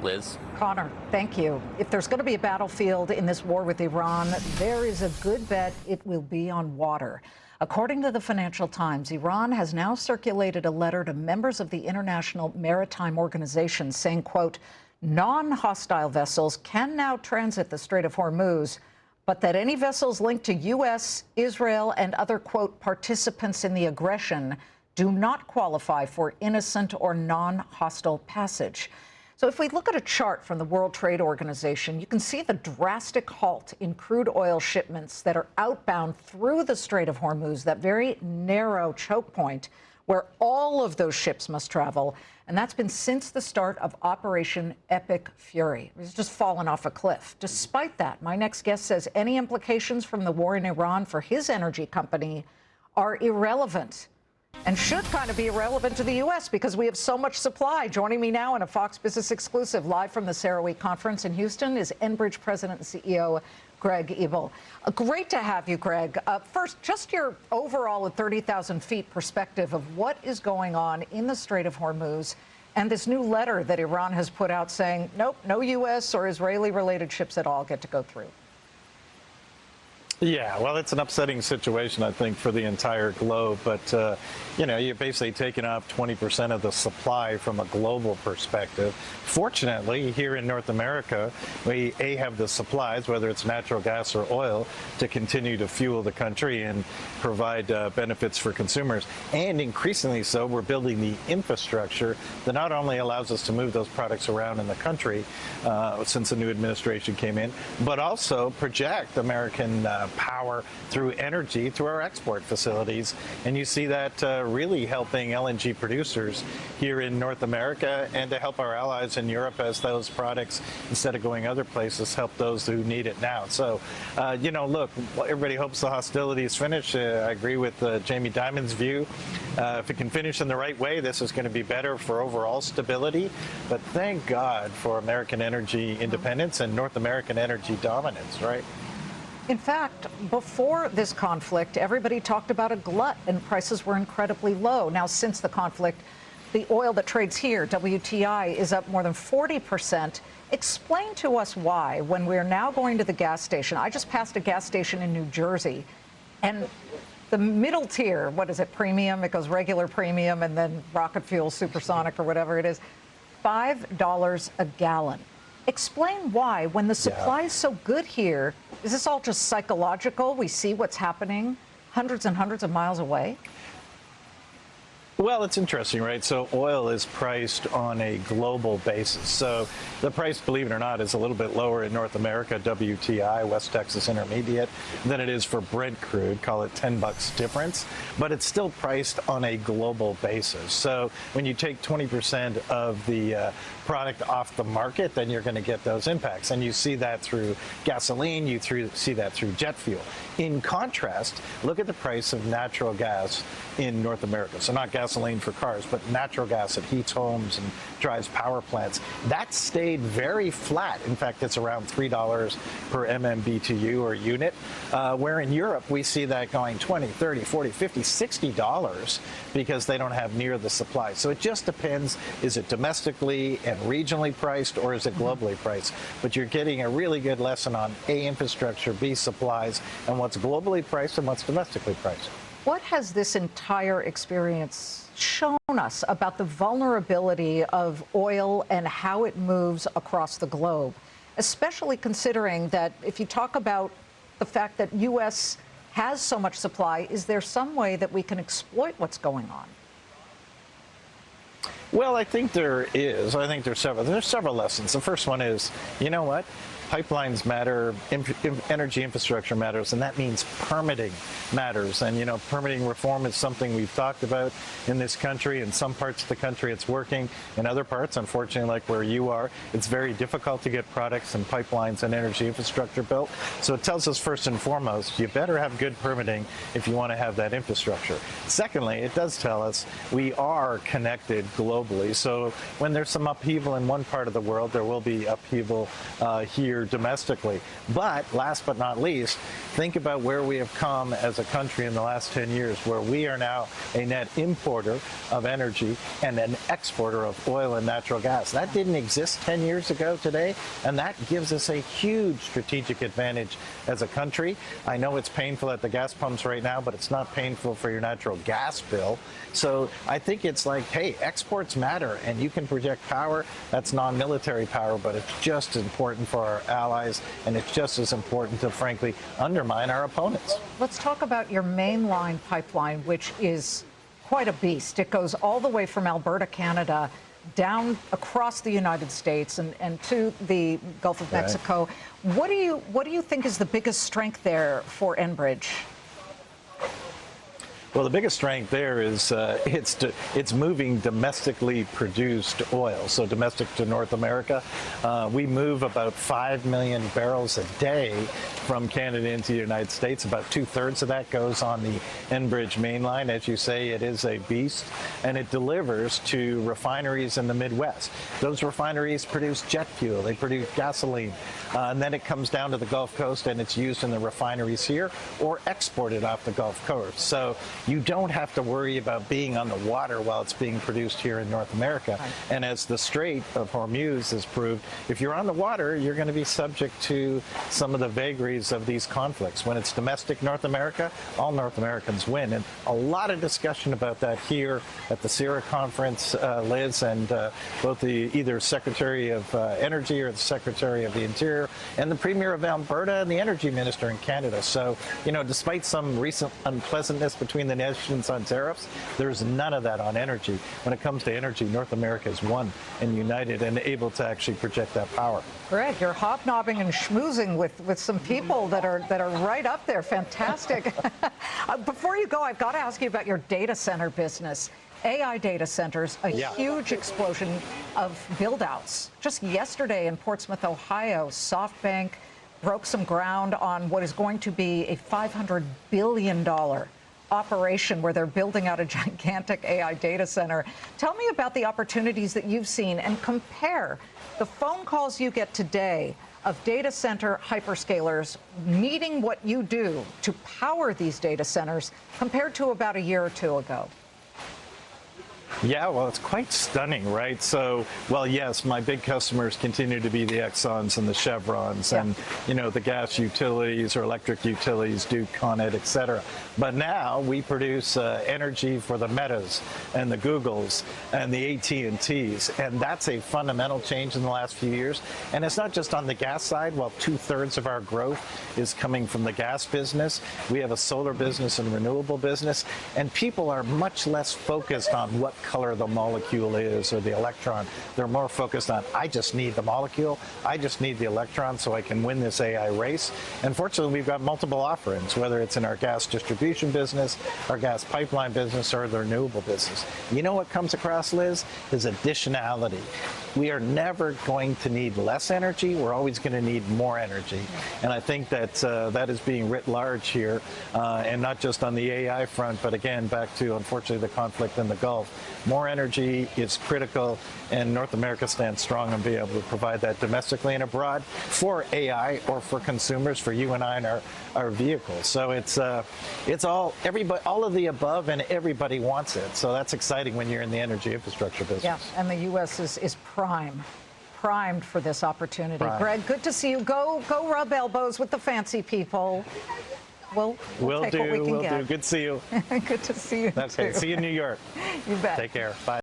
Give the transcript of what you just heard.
Liz. Connor, thank you. If there's going to be a battlefield in this war with Iran, there is a good bet it will be on water. According to the Financial Times, Iran has now circulated a letter to members of the International Maritime Organization saying, quote, non-hostile vessels can now transit the Strait of Hormuz, but that any vessels linked to U.S., Israel, and other, quote, participants in the aggression do not qualify for innocent or non-hostile passage. So if we look at a chart from the World Trade Organization, you can see the drastic halt in crude oil shipments that are outbound through the Strait of Hormuz, that very narrow choke point where all of those ships must travel. And that's been since the start of Operation Epic Fury. It's just fallen off a cliff. Despite that, my next guest says any implications from the war in Iran for his energy company are irrelevant. And should kind of be irrelevant to the U.S. because we have so much supply. Joining me now in a Fox Business exclusive live from the CERAWeek conference in Houston is Enbridge President and CEO Greg Ebel. Great to have you, Greg. First, just your overall at 30,000 feet perspective of what is going on in the Strait of Hormuz and this new letter that Iran has put out saying, nope, no U.S. or Israeli-related ships at all get to go through. Yeah, well, it's an upsetting situation, I think, for the entire globe. But, you know, you're basically taking off 20% of the supply from a global perspective. Fortunately, here in North America, we, have the supplies, whether it's natural gas or oil, to continue to fuel the country and provide benefits for consumers. And increasingly so, we're building the infrastructure that not only allows us to move those products around in the country since the new administration came in, but also project American power through energy through our export facilities. And you see that really helping LNG producers here in North America and to help our allies in Europe as those products, instead of going other places, help those who need it now. So, you know, look, everybody hopes the hostilities finish. I agree with Jamie Dimon's view. If it can finish in the right way, this is going to be better for overall stability. But thank God for American energy independence and North American energy dominance, right? In fact, before this conflict, everybody talked about a glut and prices were incredibly low. Now, since the conflict, the oil that trades here, WTI, is up more than 40%. Explain to us why, when we're now going to the gas station. I just passed a gas station in New Jersey, and the middle tier, what is it, premium? It goes regular premium and then rocket fuel, supersonic or whatever it is, $5 a gallon. Explain why, when the supply is so good here, is this all just psychological? We see what's happening hundreds and hundreds of miles away? Well, it's interesting, right? So oil is priced on a global basis. So the price, believe it or not, is a little bit lower in North America, WTI, West Texas Intermediate, than it is for Brent crude, call it $10 difference, but it's still priced on a global basis. So when you take 20% of the product off the market, then you're going to get those impacts. And you see that through gasoline, you see that through jet fuel. In contrast, look at the price of natural gas in North America. So not gasoline for cars, but natural gas that heats homes and drives power plants. That stayed very flat. In fact, it's around $3 per MMBTU or unit, where in Europe we see that going $20, $30, $40, $50, $60 because they don't have near the supply. So it just depends, is it domestically and regionally priced or is it globally priced? But you're getting a really good lesson on A, infrastructure, B, supplies, and what's globally priced and what's domestically priced. What has this entire experience shown us about the vulnerability of oil and how it moves across the globe, especially considering that if you talk about the fact that U.S. has so much supply, is there some way that we can exploit what's going on? Well, I think there is. I think there's several lessons. The first one is, you know what? Pipelines matter, energy infrastructure matters, and that means permitting matters. And, you know, permitting reform is something we've talked about in this country. In some parts of the country, it's working. In other parts, unfortunately, like where you are, it's very difficult to get products and pipelines and energy infrastructure built. So it tells us, first and foremost, you better have good permitting if you want to have that infrastructure. Secondly, it does tell us we are connected globally globally. So when there's some upheaval in one part of the world, there will be upheaval here domestically. But last but not least, think about where we have come as a country in the last 10 years, where we are now a net importer of energy and an exporter of oil and natural gas. That didn't exist 10 years ago today, and that gives us a huge strategic advantage as a country. I know it's painful at the gas pumps right now, but it's not painful for your natural gas bill. So I think it's like, hey, exports matter, and you can project power. That's non-military power, but it's just as important for our allies, and it's just as important to, frankly, undermine our opponents. Let's talk about your mainline pipeline, which is quite a beast. It goes all the way from Alberta, Canada, down across the United States and to the Gulf of Mexico. What do you think is the biggest strength there for Enbridge? Well, the biggest strength there is it's moving domestically produced oil, so domestic to North America. We move about 5 million barrels a day from Canada into the United States. About 2/3 of that goes on the Enbridge mainline. As you say, it is a beast, and it delivers to refineries in the Midwest. Those refineries produce jet fuel, they produce gasoline, and then it comes down to the Gulf Coast and it's used in the refineries here or exported off the Gulf Coast. So you don't have to worry about being on the water while it's being produced here in North America. Right. And as the Strait of Hormuz has proved, if you're on the water, you're going to be subject to some of the vagaries of these conflicts. When it's domestic North America, all North Americans win. And a lot of discussion about that here at the CIRA conference, Liz, and both the either Secretary of Energy or the Secretary of the Interior and the Premier of Alberta and the Energy Minister in Canada. So, you know, despite some recent unpleasantness between the nations on tariffs, there's none of that on energy. When it comes to energy, North America is one and united and able to actually project that power. Greg, you're hobnobbing and schmoozing with some people that are right up there. Fantastic. Before you go, I've got to ask you about your data center business. AI data centers, a huge explosion of build-outs. Just yesterday in Portsmouth, Ohio, SoftBank broke some ground on what is going to be a $500 billion operation where they're building out a gigantic AI data center. Tell me about the opportunities that you've seen and compare the phone calls you get today of data center hyperscalers needing what you do to power these data centers compared to about a year or two ago. Yeah, well, it's quite stunning, right? So, well, yes, my big customers continue to be the Exxons and the Chevrons and, you know, the gas utilities or electric utilities, Duke, Con Ed, et cetera. But now we produce energy for the Metas and the Googles and the AT&Ts, and that's a fundamental change in the last few years. And it's not just on the gas side. While 2/3 of our growth is coming from the gas business, we have a solar business and renewable business, and people are much less focused on what color the molecule is or the electron. They're more focused on, I just need the molecule, I just need the electron so I can win this AI race. And fortunately, we've got multiple offerings, whether it's in our gas distribution business, our gas pipeline business, or the renewable business. You know what comes across, Liz, is additionality. We are never going to need less energy. We're always going to need more energy. And I think that that is being writ large here, and not just on the AI front, but again, back to, unfortunately, the conflict in the Gulf. More energy is critical, and North America stands strong and be able to provide that domestically and abroad for AI or for consumers, for you and I and our vehicles. So it's all of the above, and everybody wants it. So that's exciting when you're in the energy infrastructure business. Yeah, and the U.S. is primed for this opportunity. Prime. Greg, good to see you. Go rub elbows with the fancy people. We'll take what we can get. Good to see you. Good to see you. Okay, too. see you in New York. You bet. Take care. Bye.